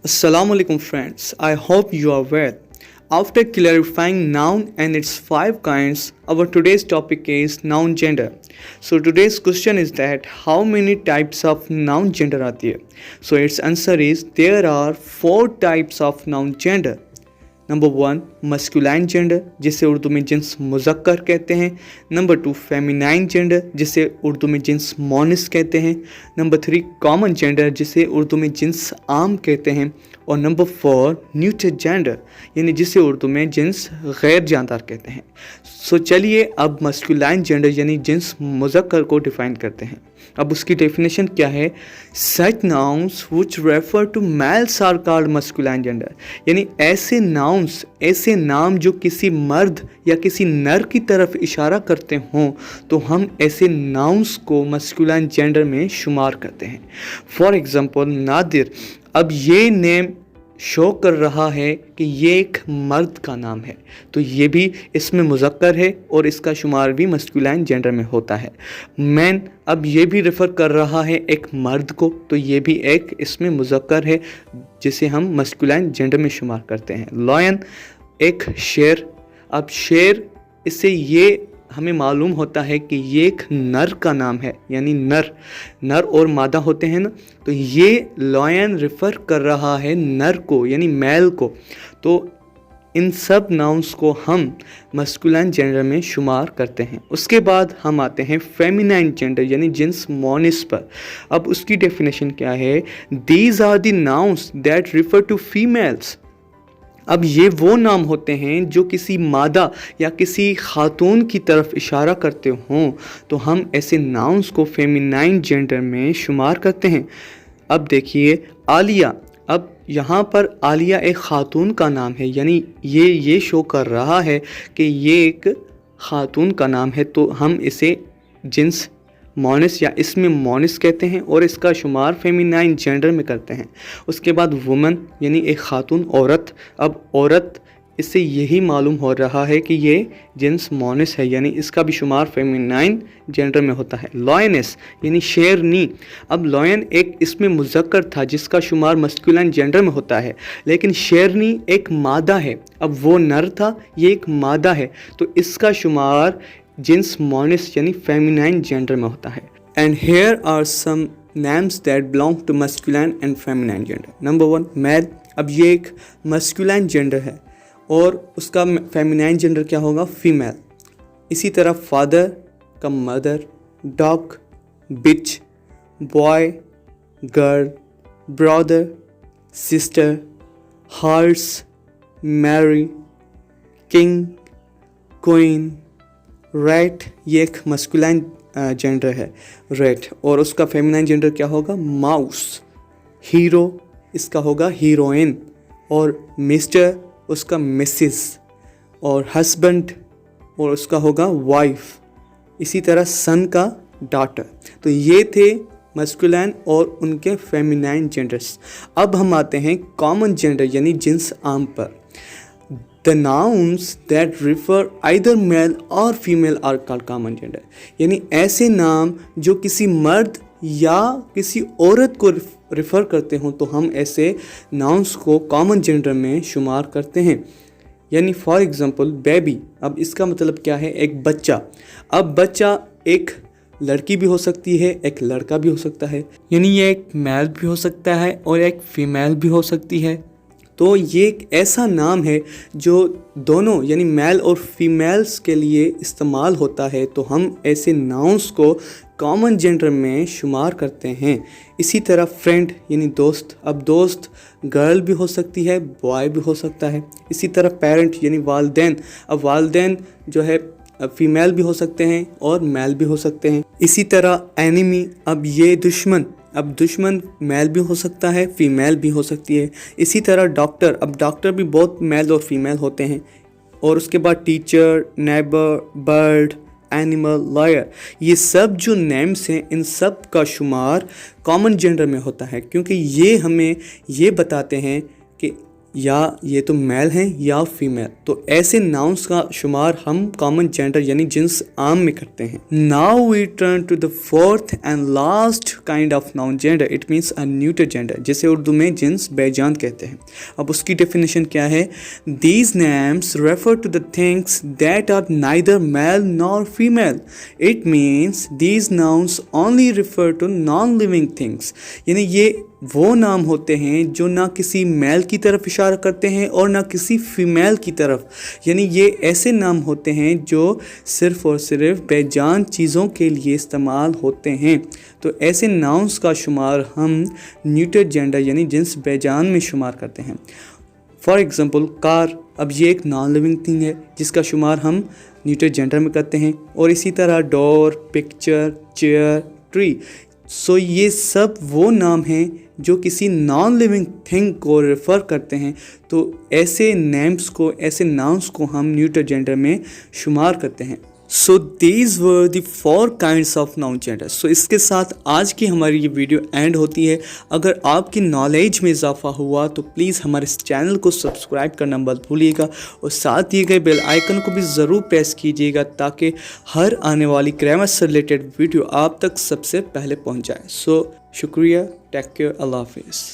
Assalamualaikum friends, I hope you are well. After clarifying noun and its five kinds, our today's topic is noun gender. So today's question is that how many types of noun gender are there? So its answer is there are four types of noun gender. Number 1 masculine gender जिसे उर्दू में jeans मुज़क्कर कहते हैं। Number 2 feminine gender जिसे उर्दू में jeans मौनिस कहते हैं। Number 3 common gender जिसे उर्दू में जिन्स आम कहते हैं। और नंबर 4 न्यूटर जेंडर यानी जिसे उर्दू में जिन्स गैर जानदार कहते हैं। सो चलिए अब मस्कुलाइन जेंडर यानी जिन्स मुज़क्कर को डिफ़ाइन करते हैं। अब उसकी डेफिनेशन क्या है? Such nouns which refer to males are called masculine gender यानी ऐसे नाउन्स, ऐसे नाम जो किसी मर्द या किसी नर की तरफ इशारा करते हों तो हम ऐसे नाउन्स को मस्कुलाइन जेंडर में शुमार करते हैं। फॉर एग्ज़ाम्पल नादिर, अब ये नेम शो कर रहा है कि ये एक मर्द का नाम है तो ये भी इसमें मुज़क्कर है और इसका शुमार भी मस्कुलाइन जेंडर में होता है। मैन, अब ये भी रेफ़र कर रहा है एक मर्द को तो ये भी एक इसमें मुज़क्कर है जिसे हम मस्कुलाइन जेंडर में शुमार करते हैं। लॉयन, एक शेर, अब शेर इससे ये हमें मालूम होता है कि ये एक नर का नाम है यानी नर और मादा होते हैं ना, तो ये लॉयन रेफ़र कर रहा है नर को यानी मेल को। तो इन सब नाउन्स को हम मस्कुलाइन जेंडर में शुमार करते हैं। उसके बाद हम आते हैं फेमिनाइन जेंडर यानी जिन्स मौनिस पर। अब उसकी डेफिनेशन क्या है? These are the nouns that refer to females. अब ये वो नाम होते हैं जो किसी मादा या किसी खातून की तरफ इशारा करते हों तो हम ऐसे नाउन्स को फेमिनाइन जेंडर में शुमार करते हैं। अब देखिए आलिया, अब यहाँ पर आलिया एक खातून का नाम है यानी ये शो कर रहा है कि ये एक खातून का नाम है तो हम इसे जिन्स मौनिस या इसमें मौनिस कहते हैं और इसका शुमार फेमिनाइन जेंडर में करते हैं। उसके बाद वुमन यानी एक खातून, औरत, अब औरत इससे यही मालूम हो रहा है कि ये जिन्स मौनिस है यानी इसका भी शुमार फेमिनाइन जेंडर में होता है। लॉयनेस यानी शेरनी, अब लॉयन एक इसमें मुज़क्कर था जिसका शुमार मस्कुलाइन जेंडर में होता है, लेकिन शेरनी एक मादा है। अब वो नर था, ये एक मादा है तो इसका शुमार जिन्स मौनिस यानी फेमिनाइन जेंडर में होता है। And here are some names that belong to masculine and feminine gender. Number 1 male, अब ये एक मस्कुलाइन जेंडर है और उसका फेमिनाइन जेंडर क्या होगा? फीमेल। इसी तरह फादर का mother, dog bitch, boy girl, brother sister, horse mare, king queen, rat, ये एक मस्कुलाइन जेंडर है रैट और उसका फेमिनाइन जेंडर क्या होगा? माउस। हीरो, इसका होगा हीरोइन और मिस्टर उसका मिसिस और हस्बैंड और उसका होगा वाइफ। इसी तरह सन का डॉटर। तो ये थे मस्कुलाइन और उनके फेमिनाइन जेंडर्स। अब हम आते हैं कॉमन जेंडर यानी जिन्स आम पर। The nouns that refer either male or female are called common gender यानी ऐसे नाम जो किसी मर्द या किसी औरत को रिफ़र करते हों तो हम ऐसे नाउन्स को कॉमन जेंडर में शुमार करते हैं। यानी फॉर एग्ज़ाम्पल बेबी, अब इसका मतलब क्या है? एक बच्चा। अब बच्चा एक लड़की भी हो सकती है, एक लड़का भी हो सकता है, यानी ये एक मेल भी हो सकता है और एक फीमेल भी हो सकती है। तो ये एक ऐसा नाम है जो दोनों यानी मेल और फीमेल्स के लिए इस्तेमाल होता है तो हम ऐसे नाउन्स को कॉमन जेंडर में शुमार करते हैं। इसी तरह फ्रेंड यानी दोस्त, अब दोस्त गर्ल भी हो सकती है, बॉय भी हो सकता है। इसी तरह पेरेंट यानी वालदैन, अब वालदैन जो है फीमेल भी हो सकते हैं और मेल भी हो सकते हैं। इसी तरह एनिमी, अब ये दुश्मन, अब दुश्मन मेल भी हो सकता है, फीमेल भी हो सकती है। इसी तरह डॉक्टर, अब डॉक्टर भी बहुत मेल और फीमेल होते हैं। और उसके बाद teacher, neighbour, bird, animal, lawyer, ये सब जो नेम्स हैं इन सब का शुमार कॉमन जेंडर में होता है क्योंकि ये हमें ये बताते हैं कि या ये तो मेल हैं या फीमेल, तो ऐसे नाउन्स का शुमार हम कॉमन जेंडर यानी जिन्स आम में करते हैं। Now we turn to the fourth and last kind of noun gender, it means a neuter gender, जिसे उर्दू में जिन्स बेजान कहते हैं। अब उसकी डेफिनेशन क्या है? These names refer to the things that are neither male nor female, it means these nouns only refer to non living things, यानी ये वो नाम होते हैं जो ना किसी मेल की तरफ इशारा करते हैं और ना किसी फीमेल की तरफ, यानी ये ऐसे नाम होते हैं जो सिर्फ़ और सिर्फ बेजान चीज़ों के लिए इस्तेमाल होते हैं। तो ऐसे नाउन्स का शुमार हम न्यूटर जेंडर यानी जिन्स बेजान में शुमार करते हैं। फॉर एग्ज़ाम्पल कार, अब ये एक नॉन लिविंग थिंग है जिसका शुमार हम न्यूटर जेंडर में करते हैं। और इसी तरह डोर, पिक्चर, चेयर, ट्री, सो ये सब वो नाम हैं जो किसी नॉन लिविंग थिंग को रेफ़र करते हैं। तो ऐसे नेम्स को, ऐसे नाउन्स को हम न्यूटर जेंडर में शुमार करते हैं। So these were the 4 kinds of noun gender. So इसके साथ आज की हमारी ये वीडियो एंड होती है। अगर आपकी नॉलेज में इजाफा हुआ तो प्लीज़ हमारे इस चैनल को सब्सक्राइब करना मत भूलिएगा और साथ दिए गए बेल आइकन को भी ज़रूर प्रेस कीजिएगा ताकि हर आने वाली ग्रामर से रिलेटेड वीडियो आप तक सबसे पहले पहुंच जाए। सो शुक्रिया, टेक केयर, अल्लाह हाफिज़।